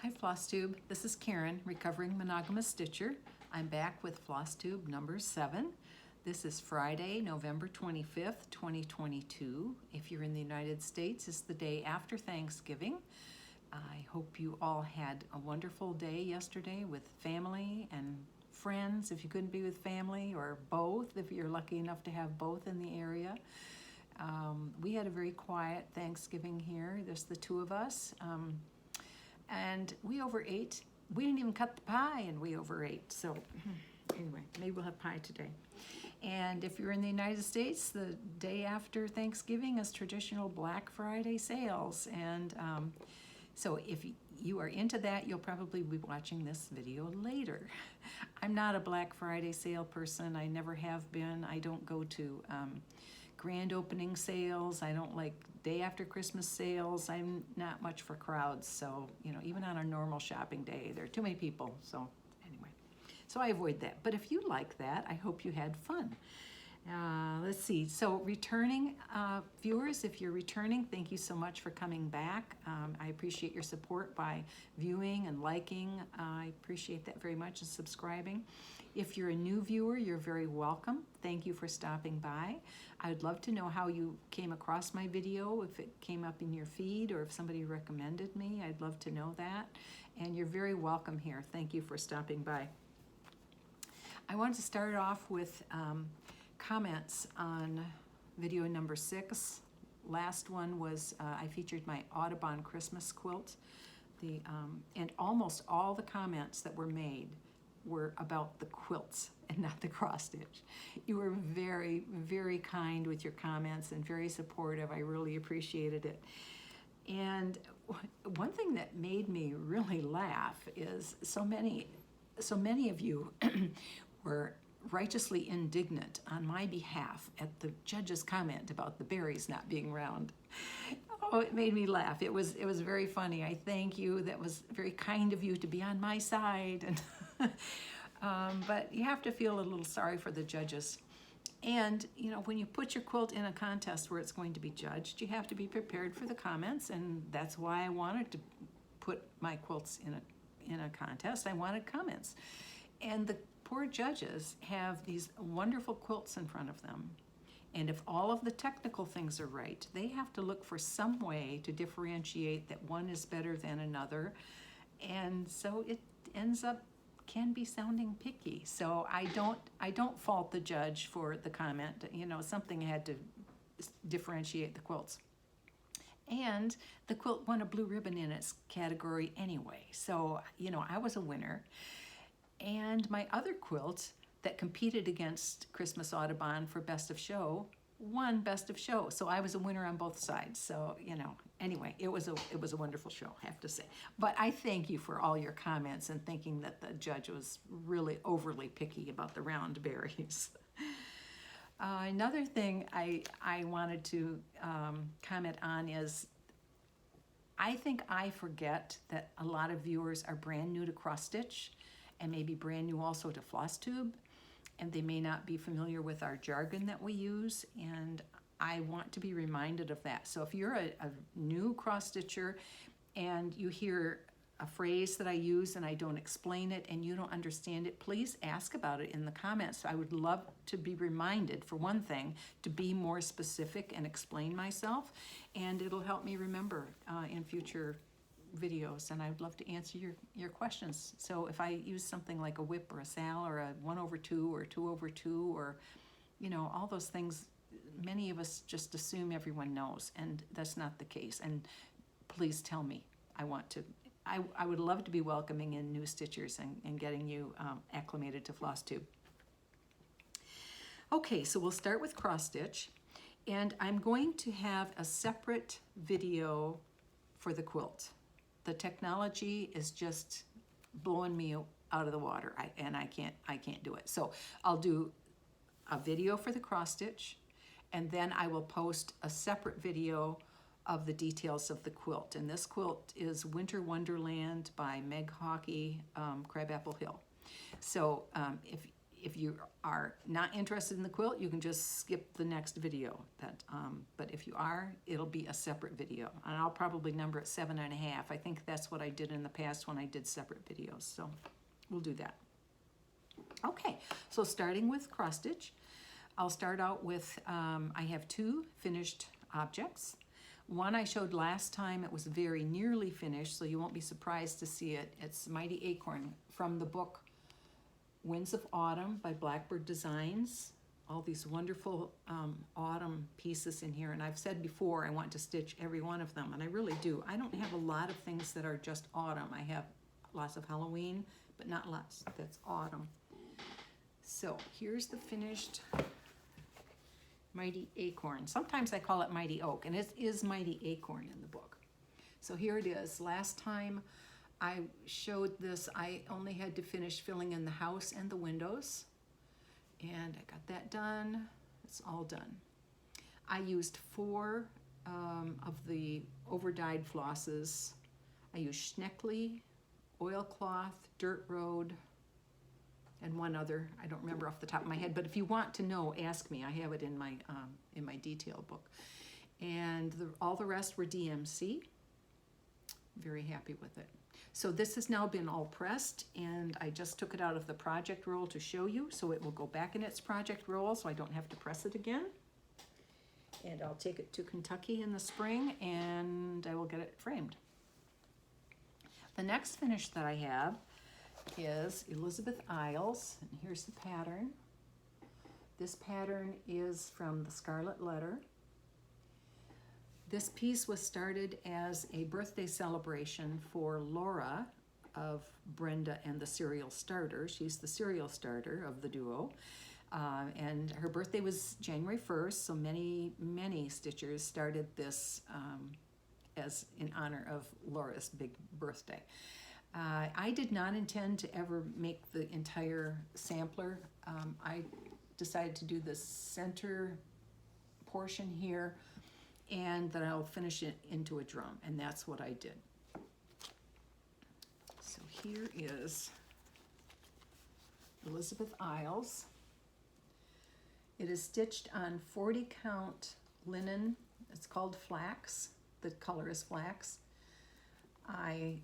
Hi Flosstube, this is Karen, recovering monogamous stitcher. I'm back with Flosstube number 7. This is Friday, November 25th, 2022. If you're in the United States, it's the day after Thanksgiving. I hope you all had a wonderful day yesterday with family and friends, if you couldn't be with family, or both, if you're lucky enough to have both in the area. We had a very quiet Thanksgiving here, just the two of us. And we overate. We didn't even cut the pie and we overate. So anyway, maybe we'll have pie today. And if you're in the United States, the day after Thanksgiving is traditional Black Friday sales. And so if you are into that, you'll probably be watching this video later. I'm not a Black Friday sale person. I never have been. I don't go to grand opening sales. I don't like day after Christmas sales. I'm not much for crowds. So, even on a normal shopping day, there are too many people. So anyway, so I avoid that. But if you like that, I hope you had fun. Let's see. So returning viewers, if you're returning, thank you so much for coming back. I appreciate your support by viewing and liking. I appreciate that very much, and subscribing. If you're a new viewer, you're very welcome. Thank you for stopping by. I would love to know how you came across my video, if it came up in your feed or if somebody recommended me. I'd love to know that. And you're very welcome here. Thank you for stopping by. I wanted to start off with comments on video number 6. Last one was I featured my Audubon Christmas quilt. And almost all the comments that were made were about the quilts and not the cross stitch. You were very, very kind with your comments and very supportive. I really appreciated it. And one thing that made me really laugh is so many of you were righteously indignant on my behalf at the judge's comment about the berries not being round. Oh, it made me laugh. It was very funny. I thank you. That was very kind of you to be on my side. And but you have to feel a little sorry for the judges. And when you put your quilt in a contest where it's going to be judged, you have to be prepared for the comments. And that's why I wanted to put my quilts in a contest. I wanted comments. And the poor judges have these wonderful quilts in front of them. And if all of the technical things are right, they have to look for some way to differentiate that one is better than another. And so it can be sounding picky. So I don't fault the judge for the comment. Something had to differentiate the quilts. And the quilt won a blue ribbon in its category anyway. So, I was a winner. And my other quilt that competed against Christmas Audubon for Best of Show won Best of Show. So I was a winner on both sides. So, anyway, it was a wonderful show, I have to say. But I thank you for all your comments and thinking that the judge was really overly picky about the round berries. Another thing I wanted to comment on is I think I forget that a lot of viewers are brand new to cross stitch and maybe brand new also to Flosstube, and they may not be familiar with our jargon that we use, and I want to be reminded of that. So if you're a new cross stitcher and you hear a phrase that I use and I don't explain it and you don't understand it, please ask about it in the comments. I would love to be reminded, for one thing, to be more specific and explain myself, and it'll help me remember in future videos, and I'd love to answer your questions. So if I use something like a whip or a sal or a 1/2 or 2/2 or all those things, many of us just assume everyone knows, and that's not the case. And please tell me. I would love to be welcoming in new stitchers and getting you acclimated to Flosstube. Okay, so we'll start with cross stitch, and I'm going to have a separate video for the quilt. The technology is just blowing me out of the water, and I can't do it. So I'll do a video for the cross stitch, and then I will post a separate video of the details of the quilt. And this quilt is Winter Wonderland by Meg Hawkey, Crabapple Hill. So if you are not interested in the quilt, you can just skip the next video. But if you are, it'll be a separate video. And I'll probably number it 7.5. I think that's what I did in the past when I did separate videos. So we'll do that. Okay, so starting with cross stitch, I'll start out with, I have 2 finished objects. One I showed last time, it was very nearly finished, so you won't be surprised to see it. It's Mighty Acorn from the book Winds of Autumn by Blackbird Designs. All these wonderful autumn pieces in here, and I've said before I want to stitch every one of them, and I really do. I don't have a lot of things that are just autumn. I have lots of Halloween, but not lots that's autumn. So here's the finished Mighty Acorn. Sometimes I call it Mighty Oak, and it is Mighty Acorn in the book. So here it is. Last time I showed this, I only had to finish filling in the house and the windows, and I got that done. It's all done. I used 4 of the over-dyed flosses. I used Schneckly, oilcloth, dirt road, and one other. I don't remember off the top of my head, but if you want to know, ask me. I have it in my detail book. And all the rest were DMC. Very happy with it. So this has now been all pressed, and I just took it out of the project roll to show you, so it will go back in its project roll, so I don't have to press it again. And I'll take it to Kentucky in the spring, and I will get it framed. The next finish that I have is Elizabeth Eyles, and here's the pattern. This pattern is from the Scarlet letter. This piece was started as a birthday celebration for Laura of Brenda and the Serial Starter. She's the serial starter of the duo. And her birthday was January 1st, so many stitchers started this as in honor of Laura's big birthday. I did not intend to ever make the entire sampler. I decided to do the center portion here, and then I'll finish it into a drum, and that's what I did. So here is Elizabeth Eyles. It is stitched on 40 count linen. It's called flax. The color is flax. I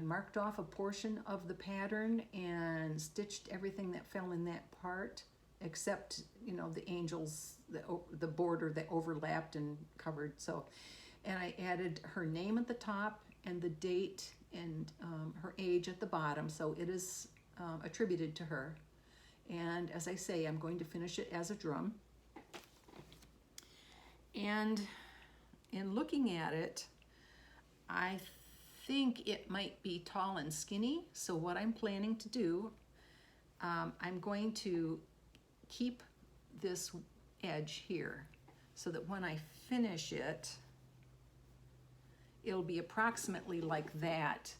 marked off a portion of the pattern and stitched everything that fell in that part, except, you know, the angels, the border that overlapped and covered. So, and I added her name at the top and the date and her age at the bottom. So it is attributed to her. And as I say, I'm going to finish it as a drum. And in looking at it, I think it might be tall and skinny. So what I'm planning to do, I'm going to keep this edge here so that when I finish it, it'll be approximately like that,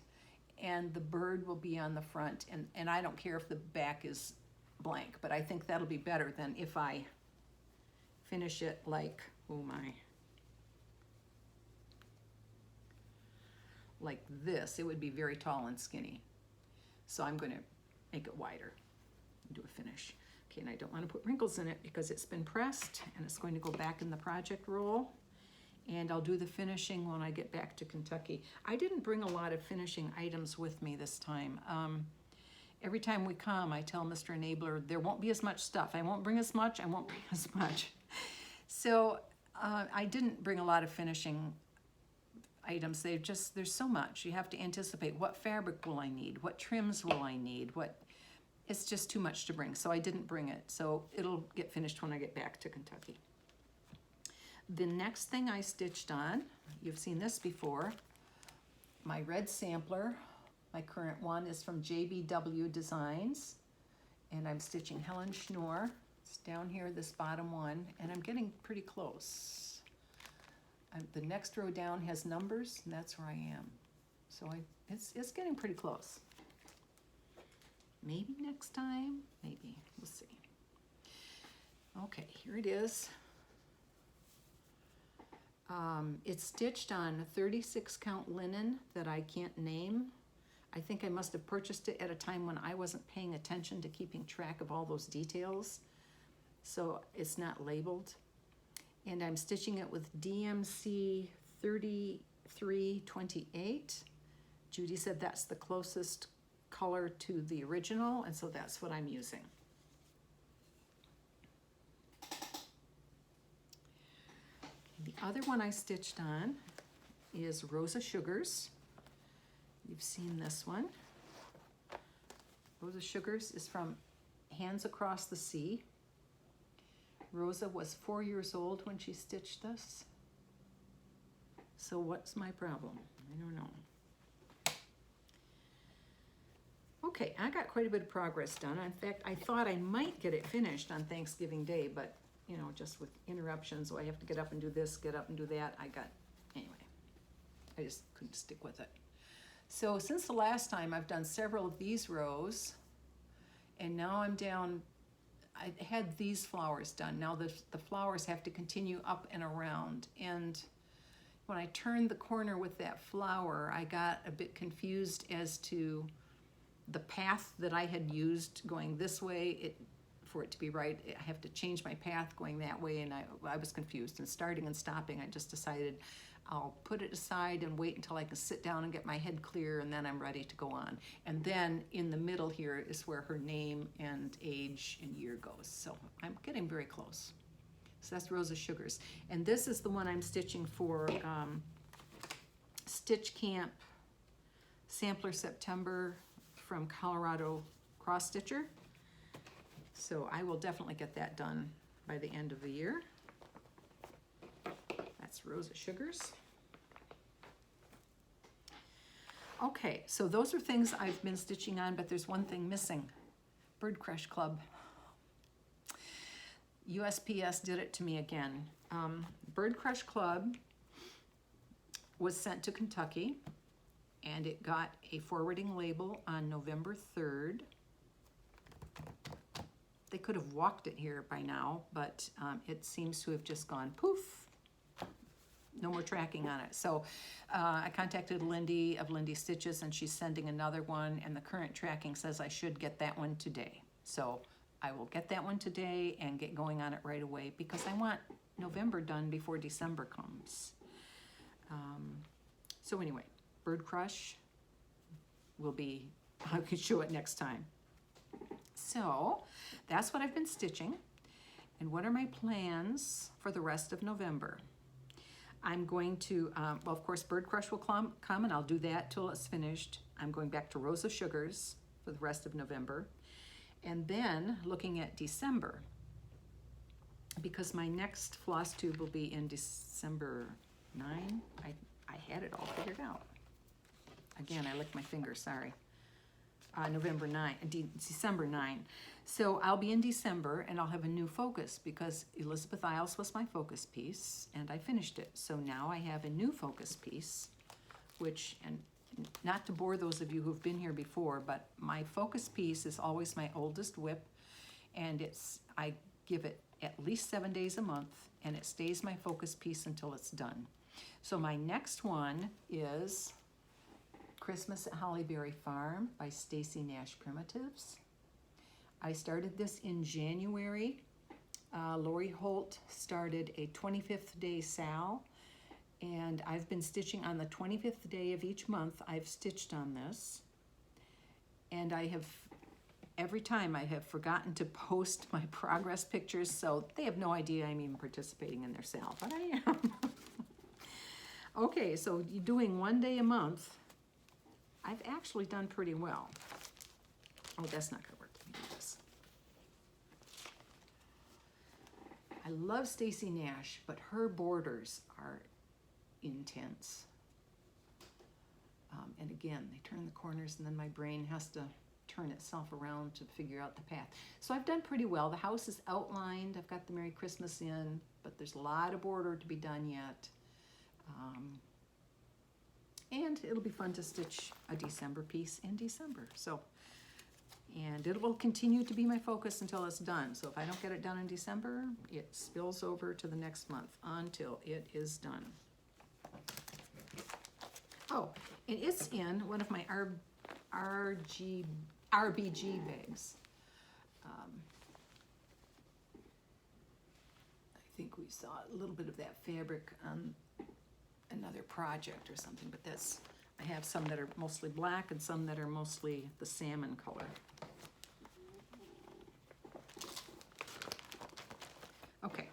and the bird will be on the front, and I don't care if the back is blank, but I think that'll be better than if I finish it like, oh my, like this. It would be very tall and skinny. So I'm going to make it wider and do a finish. Okay, and I don't want to put wrinkles in it because it's been pressed, and it's going to go back in the project roll, and I'll do the finishing when I get back to Kentucky. I didn't bring a lot of finishing items with me this time. Every time we come, I tell Mr. Enabler, there won't be as much stuff. I won't bring as much, I won't bring as much. So I didn't bring a lot of finishing items. There's so much. You have to anticipate, what fabric will I need? What trims will I need? It's just too much to bring, so I didn't bring it. So it'll get finished when I get back to Kentucky. The next thing I stitched on, you've seen this before, my red sampler. My current one is from JBW Designs, and I'm stitching Helene Schnoor. It's down here, this bottom one, and I'm getting pretty close. The next row down has numbers, and that's where I am. So it's getting pretty close. Maybe next time, maybe, we'll see. Okay, here it is. It's stitched on 36 count linen that I can't name. I think I must have purchased it at a time when I wasn't paying attention to keeping track of all those details. So it's not labeled. And I'm stitching it with DMC 3328. Judy said that's the closest color to the original, and so that's what I'm using. The other one I stitched on is Rosa Sugars. You've seen this one. Rosa Sugars is from Hands Across the Sea. Rosa was 4 years old when she stitched this. So what's my problem? I don't know. Okay, I got quite a bit of progress done. In fact, I thought I might get it finished on Thanksgiving Day, but you know, just with interruptions, so I have to get up and do this, get up and do that. Anyway, I just couldn't stick with it. So since the last time, I've done several of these rows, and now I'm down, I had these flowers done. Now the flowers have to continue up and around, and when I turned the corner with that flower, I got a bit confused as to the path that I had used going this way. For it to be right, I have to change my path going that way, and I was confused. And starting and stopping, I just decided I'll put it aside and wait until I can sit down and get my head clear, and then I'm ready to go on. And then in the middle here is where her name and age and year goes. So I'm getting very close. So that's Rosa Sugars. And this is the one I'm stitching for Stitch Camp Sampler September from Colorado Cross Stitcher. So I will definitely get that done by the end of the year. That's Rosa Sugars. Okay, so those are things I've been stitching on, but there's one thing missing. Bird Crush Club. USPS did it to me again. Bird Crush Club was sent to Kentucky, and it got a forwarding label on November 3rd. They could have walked it here by now, but it seems to have just gone poof. No more tracking on it. So I contacted Lindy of Lindy Stitches, and she's sending another one, and the current tracking says I should get that one today. So I will get that one today and get going on it right away, because I want November done before December comes. So anyway, Bird Crush will be, I can show it next time. So that's what I've been stitching. And what are my plans for the rest of November? I'm going to, well, of course, Bird Crush will come, and I'll do that till it's finished. I'm going back to Rosa Sugars for the rest of November. And then looking at December, because my next Flosstube will be in December 9. I had it all figured out. Again, I licked my finger, sorry. November 9, December 9. So I'll be in December, and I'll have a new focus, because Elizabeth Eyles was my focus piece, and I finished it. So now I have a new focus piece, which, and not to bore those of you who've been here before, but my focus piece is always my oldest whip, and I give it at least 7 days a month, and it stays my focus piece until it's done. So my next one is Christmas at Hollyberry Farm by Stacy Nash Primitives. I started this in January. Lori Holt started a 25th day Sal, and I've been stitching on the 25th day of each month. I've stitched on this, and I have, every time I have forgotten to post my progress pictures, so they have no idea I'm even participating in their Sal, but I am. Okay, so doing 1 day a month, I've actually done pretty well. Oh, that's not gonna work. Let me do this. I love Stacy Nash, but her borders are intense. And again, they turn the corners, and then my brain has to turn itself around to figure out the path. So I've done pretty well. The house is outlined. I've got the Merry Christmas in, but there's a lot of border to be done yet. And it'll be fun to stitch a December piece in December. So, and it will continue to be my focus until it's done. So if I don't get it done in December, it spills over to the next month until it is done. Oh, and it's in one of my RBG bags. I think we saw a little bit of that fabric on another project or something, but that's, I have some that are mostly black and some that are mostly the salmon color. Okay,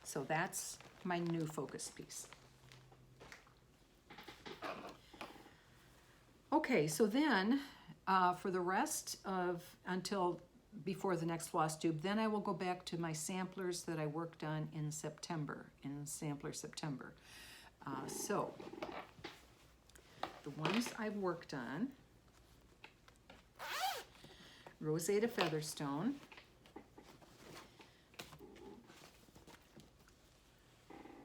so that's my new focus piece. Okay, so then for the rest of, until before the next Flosstube, then I will go back to my samplers that I worked on in September, in Sampler September. So the ones I've worked on, Rosetta Featherstone,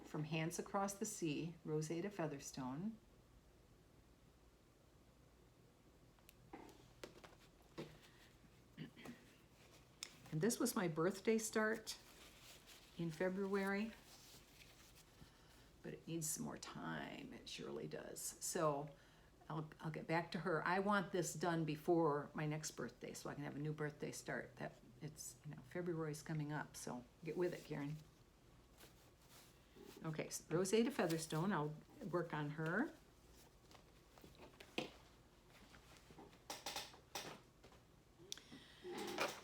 from Hands Across the Sea, Rosetta Featherstone. And this was my birthday start in February, but it needs some more time, it surely does. So I'll get back to her. I want this done before my next birthday so I can have a new birthday start. That it's, you know, February's coming up, so get with it, Karen. Okay, so Rosetta Featherstone, I'll work on her.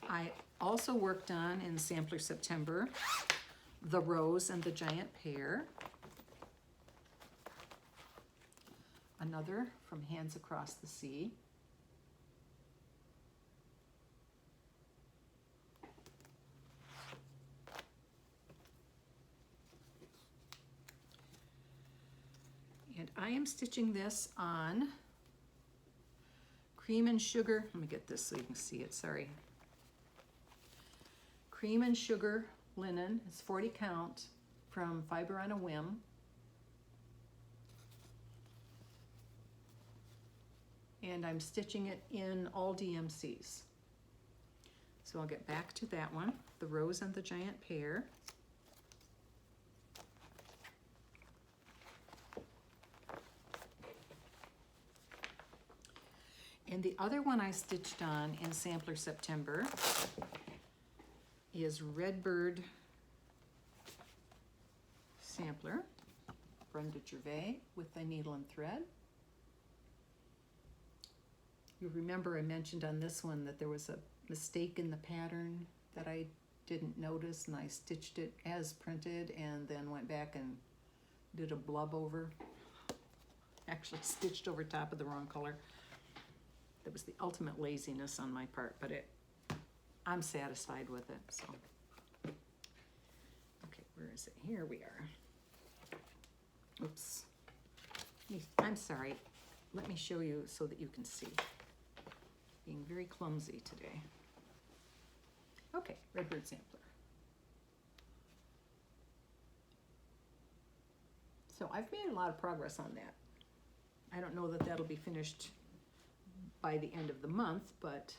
I also worked on, in Sampler September, the Rose and the Giant Pear. Another from Hands Across the Sea. And I am stitching this on Cream and Sugar. Let me get this so you can see it, sorry. Cream and Sugar linen, it's 40 count from Fiber on a Whim. And I'm stitching it in all DMCs. So I'll get back to that one, the Rose and the Giant Pear. And the other one I stitched on in Sampler September is Redbird Sampler, Brenda with the needle and thread. You remember I mentioned on this one that there was a mistake in the pattern that I didn't notice, and I stitched it as printed and then went back and did a blub over. Actually stitched over top of the wrong color. That was the ultimate laziness on my part, but I'm satisfied with it, so. Okay, where is it? Here we are. Oops. I'm sorry. Let me show you so that you can see. Being very clumsy today. Okay, Redbird Sampler. So I've made a lot of progress on that. I don't know that that'll be finished by the end of the month, but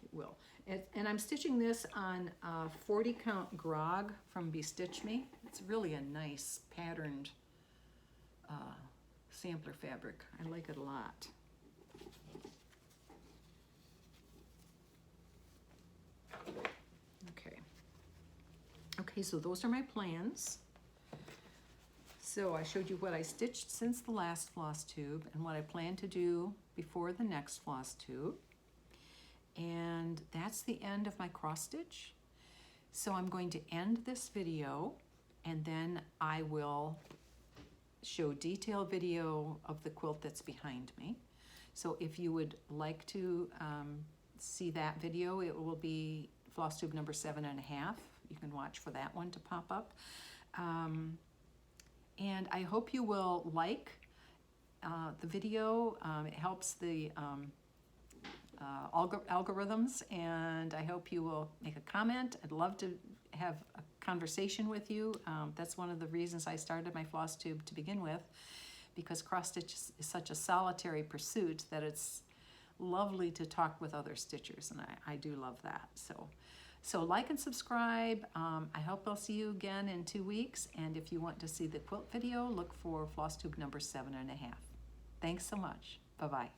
it will. And I'm stitching this on 40 count grog from Bestitch Me. It's really a nice patterned sampler fabric. I like it a lot. Okay, so those are my plans. So I showed you what I stitched since the last Flosstube and what I plan to do before the next Flosstube. And that's the end of my cross stitch. So I'm going to end this video and then I will show detailed video of the quilt that's behind me. So if you would like to see that video, it will be Flosstube number 7.5. You can watch for that one to pop up. And I hope you will like the video. It helps the algorithms, and I hope you will make a comment. I'd love to have a conversation with you. That's one of the reasons I started my Flosstube to begin with, because cross stitch is such a solitary pursuit that it's lovely to talk with other stitchers, and I do love that. So like and subscribe. I hope I'll see you again in 2 weeks, and if you want to see the quilt video, look for Flosstube number 7.5. Thanks so much. Bye-bye.